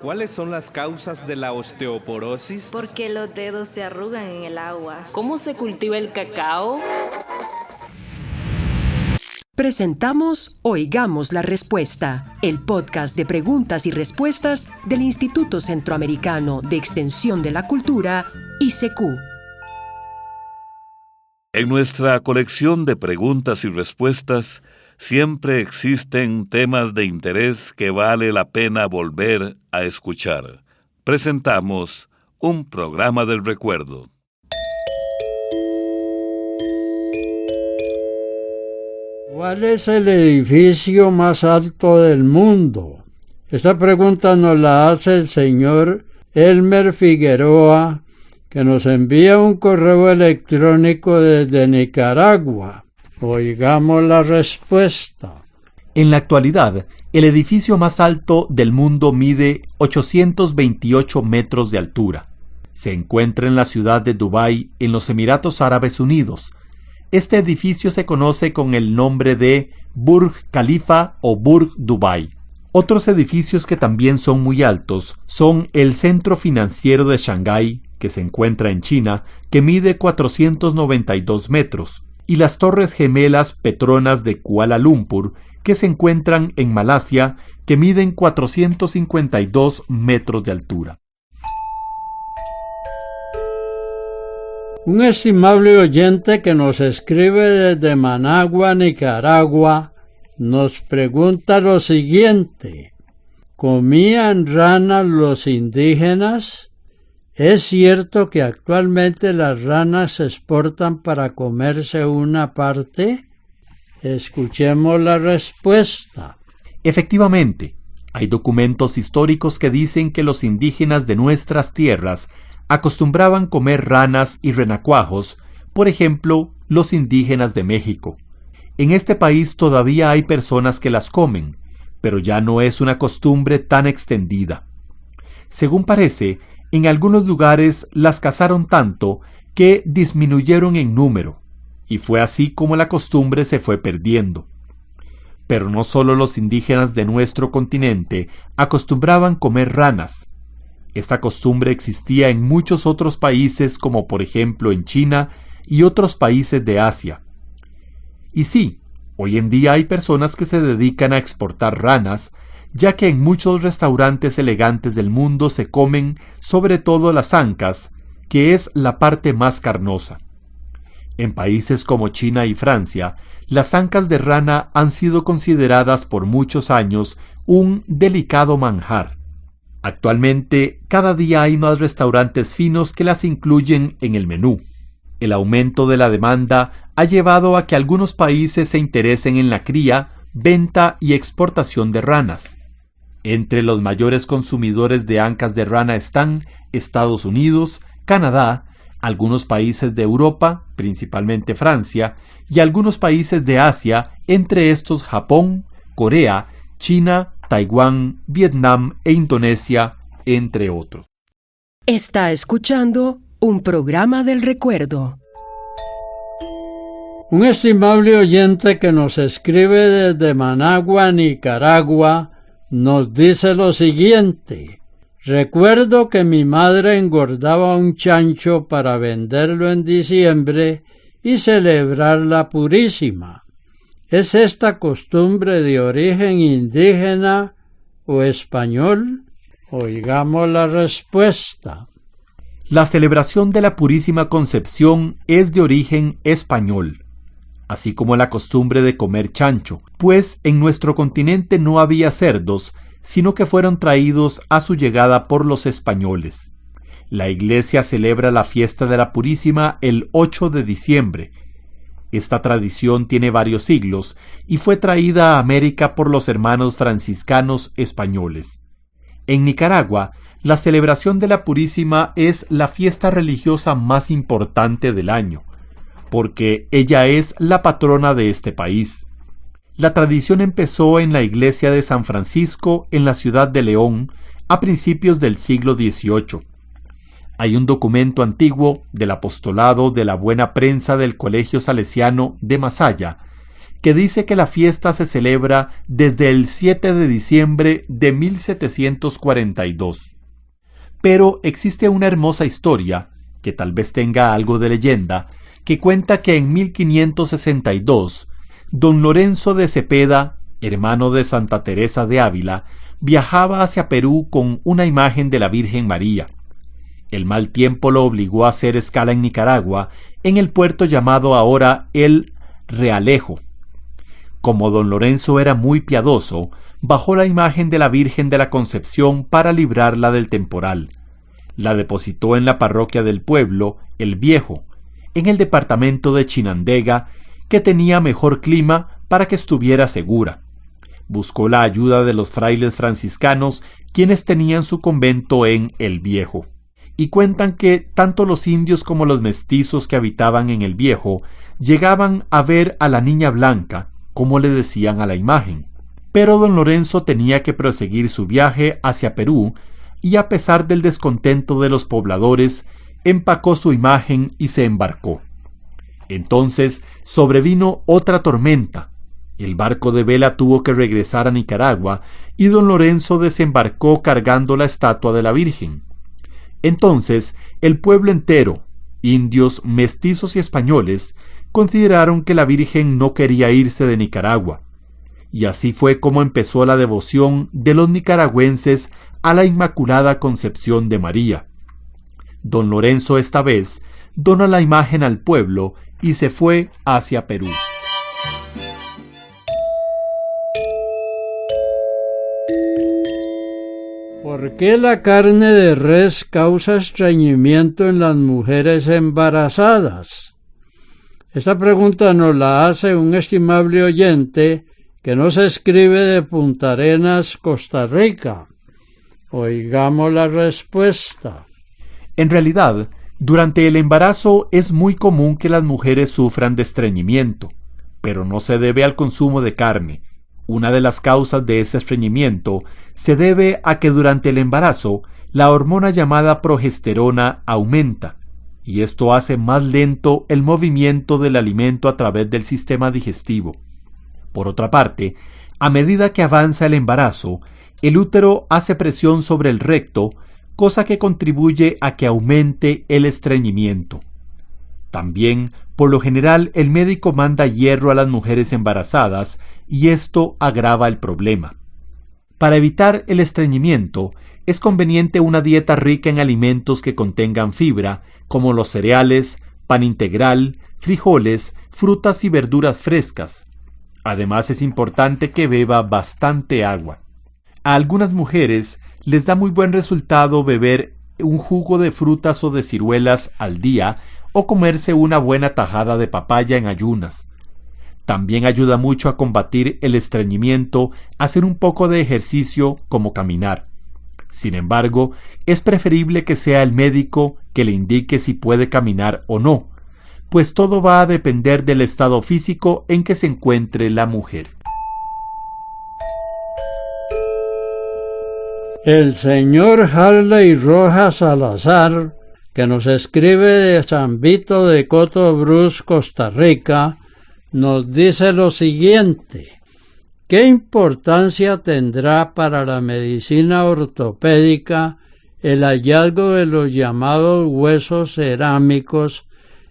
¿Cuáles son las causas de la osteoporosis? Porque los dedos se arrugan en el agua. ¿Cómo se cultiva el cacao? Presentamos Oigamos la Respuesta, el podcast de preguntas y respuestas del Instituto Centroamericano de Extensión de la Cultura, ICQ. En nuestra colección de preguntas y respuestas, siempre existen temas de interés que vale la pena volver a escuchar. Presentamos un programa del recuerdo. ¿Cuál es el edificio más alto del mundo? Esta pregunta nos la hace el señor Elmer Figueroa, que nos envía un correo electrónico desde Nicaragua. Oigamos la respuesta. En la actualidad, el edificio más alto del mundo mide 828 metros de altura. Se encuentra en la ciudad de Dubái, en los Emiratos Árabes Unidos. Este edificio se conoce con el nombre de Burj Khalifa o Burj Dubai. Otros edificios que también son muy altos son el Centro Financiero de Shanghái, que se encuentra en China, que mide 492 metros, y las Torres Gemelas Petronas de Kuala Lumpur, que se encuentran en Malasia, que miden 452 metros de altura. Un estimable oyente que nos escribe desde Managua, Nicaragua, nos pregunta lo siguiente: ¿comían ranas los indígenas? ¿Es cierto que actualmente las ranas se exportan para comerse una parte? Escuchemos la respuesta. Efectivamente, hay documentos históricos que dicen que los indígenas de nuestras tierras acostumbraban comer ranas y renacuajos, por ejemplo, los indígenas de México. En este país todavía hay personas que las comen, pero ya no es una costumbre tan extendida. Según parece, en algunos lugares las cazaron tanto que disminuyeron en número, y fue así como la costumbre se fue perdiendo. Pero no solo los indígenas de nuestro continente acostumbraban comer ranas. Esta costumbre existía en muchos otros países, como por ejemplo en China y otros países de Asia. Y sí, hoy en día hay personas que se dedican a exportar ranas, ya que en muchos restaurantes elegantes del mundo se comen sobre todo las ancas, que es la parte más carnosa. En países como China y Francia, las ancas de rana han sido consideradas por muchos años un delicado manjar. Actualmente, cada día hay más restaurantes finos que las incluyen en el menú. El aumento de la demanda ha llevado a que algunos países se interesen en la cría, venta y exportación de ranas. Entre los mayores consumidores de ancas de rana están Estados Unidos, Canadá, algunos países de Europa, principalmente Francia, y algunos países de Asia, entre estos Japón, Corea, China, Taiwán, Vietnam e Indonesia, entre otros. Está escuchando un programa del recuerdo. Un estimable oyente que nos escribe desde Managua, Nicaragua, nos dice lo siguiente: recuerdo que mi madre engordaba un chancho para venderlo en diciembre y celebrar la Purísima. ¿Es esta costumbre de origen indígena o español? Oigamos la respuesta. La celebración de la Purísima Concepción es de origen español, así como la costumbre de comer chancho, pues en nuestro continente no había cerdos, sino que fueron traídos a su llegada por los españoles. La Iglesia celebra la fiesta de la Purísima el 8 de diciembre. Esta tradición tiene varios siglos y fue traída a América por los hermanos franciscanos españoles. En Nicaragua, la celebración de la Purísima es la fiesta religiosa más importante del año, porque ella es la patrona de este país. La tradición empezó en la iglesia de San Francisco en la ciudad de León a principios del siglo XVIII. Hay un documento antiguo del apostolado de la Buena Prensa del Colegio Salesiano de Masaya que dice que la fiesta se celebra desde el 7 de diciembre de 1742. Pero existe una hermosa historia, que tal vez tenga algo de leyenda, que cuenta que en 1562, don Lorenzo de Cepeda, hermano de Santa Teresa de Ávila, viajaba hacia Perú con una imagen de la Virgen María. El mal tiempo lo obligó a hacer escala en Nicaragua, en el puerto llamado ahora El Realejo. Como don Lorenzo era muy piadoso, bajó la imagen de la Virgen de la Concepción para librarla del temporal. La depositó en la parroquia del pueblo, El Viejo, en el departamento de Chinandega, que tenía mejor clima para que estuviera segura. Buscó la ayuda de los frailes franciscanos, quienes tenían su convento en El Viejo, y cuentan que tanto los indios como los mestizos que habitaban en El Viejo llegaban a ver a la niña blanca, como le decían a la imagen. Pero don Lorenzo tenía que proseguir su viaje hacia Perú, y a pesar del descontento de los pobladores, empacó su imagen y se embarcó. Entonces sobrevino otra tormenta. El barco de vela tuvo que regresar a Nicaragua y don Lorenzo desembarcó cargando la estatua de la Virgen. Entonces el pueblo entero, indios, mestizos y españoles, consideraron que la Virgen no quería irse de Nicaragua. Y así fue como empezó la devoción de los nicaragüenses a la Inmaculada Concepción de María. Don Lorenzo esta vez donó la imagen al pueblo y se fue hacia Perú. ¿Por qué la carne de res causa estreñimiento en las mujeres embarazadas? Esta pregunta nos la hace un estimable oyente que nos escribe de Punta Arenas, Costa Rica. Oigamos la respuesta. En realidad, durante el embarazo es muy común que las mujeres sufran de estreñimiento, pero no se debe al consumo de carne. Una de las causas de ese estreñimiento se debe a que durante el embarazo la hormona llamada progesterona aumenta, y esto hace más lento el movimiento del alimento a través del sistema digestivo. Por otra parte, a medida que avanza el embarazo, el útero hace presión sobre el recto, cosa que contribuye a que aumente el estreñimiento. También, por lo general, el médico manda hierro a las mujeres embarazadas y esto agrava el problema. Para evitar el estreñimiento, es conveniente una dieta rica en alimentos que contengan fibra, como los cereales, pan integral, frijoles, frutas y verduras frescas. Además, es importante que beba bastante agua. A algunas mujeres les da muy buen resultado beber un jugo de frutas o de ciruelas al día o comerse una buena tajada de papaya en ayunas. También ayuda mucho a combatir el estreñimiento hacer un poco de ejercicio como caminar. Sin embargo, es preferible que sea el médico que le indique si puede caminar o no, pues todo va a depender del estado físico en que se encuentre la mujer. El señor Harley Rojas Salazar, que nos escribe de San Vito de Cotobruz, Costa Rica, nos dice lo siguiente: ¿qué importancia tendrá para la medicina ortopédica el hallazgo de los llamados huesos cerámicos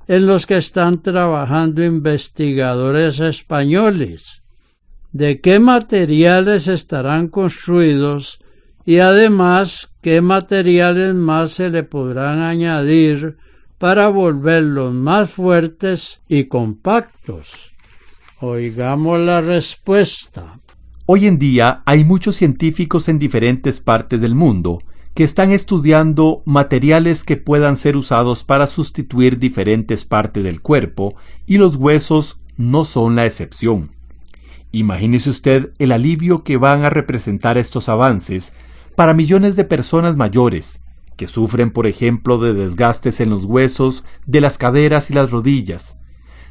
en los que están trabajando investigadores españoles? ¿De qué materiales estarán construidos? Y además, ¿qué materiales más se le podrán añadir para volverlos más fuertes y compactos? Oigamos la respuesta. Hoy en día hay muchos científicos en diferentes partes del mundo que están estudiando materiales que puedan ser usados para sustituir diferentes partes del cuerpo, y los huesos no son la excepción. Imagínese usted el alivio que van a representar estos avances para millones de personas mayores, que sufren, por ejemplo, de desgastes en los huesos de las caderas y las rodillas,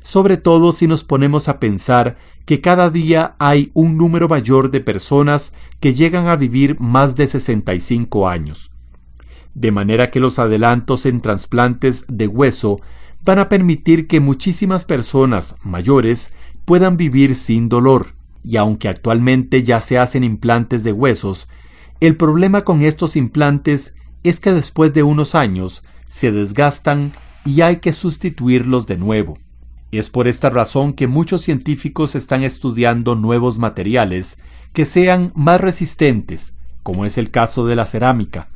sobre todo si nos ponemos a pensar que cada día hay un número mayor de personas que llegan a vivir más de 65 años. De manera que los adelantos en trasplantes de hueso van a permitir que muchísimas personas mayores puedan vivir sin dolor, y aunque actualmente ya se hacen implantes de huesos, el problema con estos implantes es que después de unos años se desgastan y hay que sustituirlos de nuevo. Es por esta razón que muchos científicos están estudiando nuevos materiales que sean más resistentes, como es el caso de la cerámica.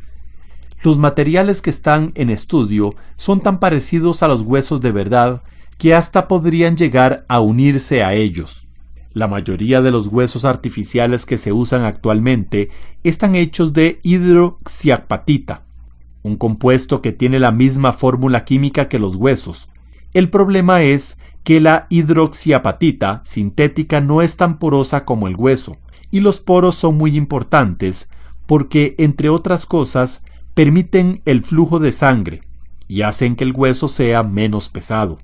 Los materiales que están en estudio son tan parecidos a los huesos de verdad que hasta podrían llegar a unirse a ellos. La mayoría de los huesos artificiales que se usan actualmente están hechos de hidroxiapatita, un compuesto que tiene la misma fórmula química que los huesos. El problema es que la hidroxiapatita sintética no es tan porosa como el hueso, y los poros son muy importantes porque, entre otras cosas, permiten el flujo de sangre y hacen que el hueso sea menos pesado.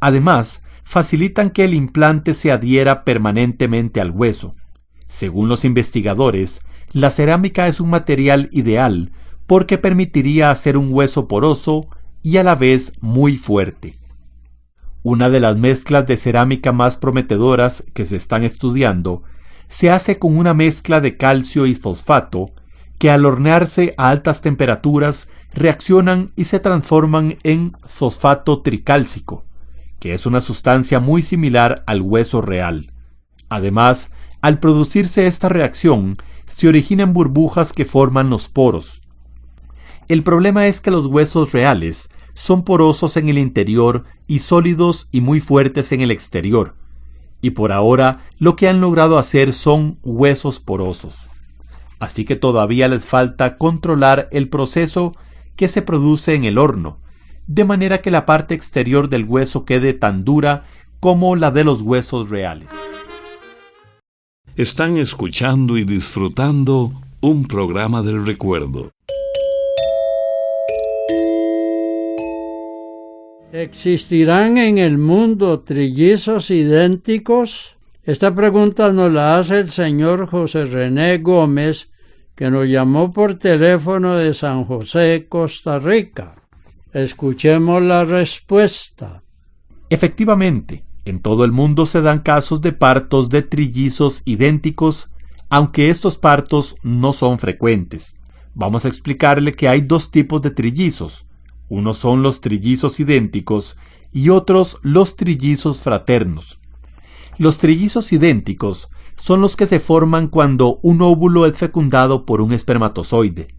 Además, facilitan que el implante se adhiera permanentemente al hueso. Según los investigadores, la cerámica es un material ideal porque permitiría hacer un hueso poroso y a la vez muy fuerte. Una de las mezclas de cerámica más prometedoras que se están estudiando se hace con una mezcla de calcio y fosfato que al hornearse a altas temperaturas reaccionan y se transforman en fosfato tricálcico, que es una sustancia muy similar al hueso real. Además, al producirse esta reacción, se originan burbujas que forman los poros. El problema es que los huesos reales son porosos en el interior y sólidos y muy fuertes en el exterior, y por ahora lo que han logrado hacer son huesos porosos. Así que todavía les falta controlar el proceso que se produce en el horno, de manera que la parte exterior del hueso quede tan dura como la de los huesos reales. Están escuchando y disfrutando un programa del recuerdo. ¿Existirán en el mundo trillizos idénticos? Esta pregunta nos la hace el señor José René Gómez, que nos llamó por teléfono de San José, Costa Rica. Escuchemos la respuesta. Efectivamente, en todo el mundo se dan casos de partos de trillizos idénticos, aunque estos partos no son frecuentes. Vamos a explicarle que hay dos tipos de trillizos. Unos son los trillizos idénticos y otros los trillizos fraternos. Los trillizos idénticos son los que se forman cuando un óvulo es fecundado por un espermatozoide.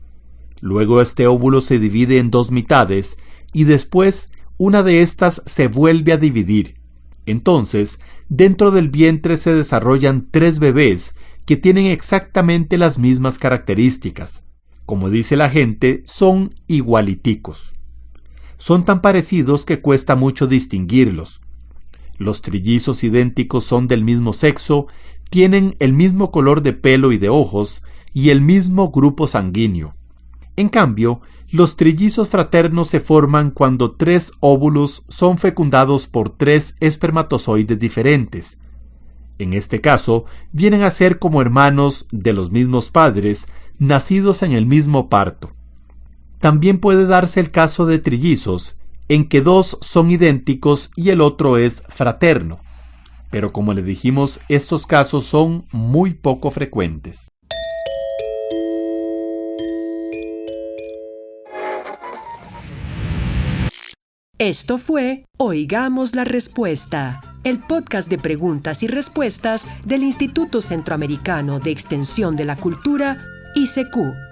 Luego este óvulo se divide en dos mitades y después una de estas se vuelve a dividir. Entonces, dentro del vientre se desarrollan 3 bebés que tienen exactamente las mismas características. Como dice la gente, son igualiticos. Son tan parecidos que cuesta mucho distinguirlos. Los trillizos idénticos son del mismo sexo, tienen el mismo color de pelo y de ojos y el mismo grupo sanguíneo. En cambio, los trillizos fraternos se forman cuando 3 óvulos son fecundados por 3 espermatozoides diferentes. En este caso, vienen a ser como hermanos de los mismos padres, nacidos en el mismo parto. También puede darse el caso de trillizos, en que 2 son idénticos y el otro es fraterno. Pero como le dijimos, estos casos son muy poco frecuentes. Esto fue Oigamos la Respuesta, el podcast de preguntas y respuestas del Instituto Centroamericano de Extensión de la Cultura, ICQ.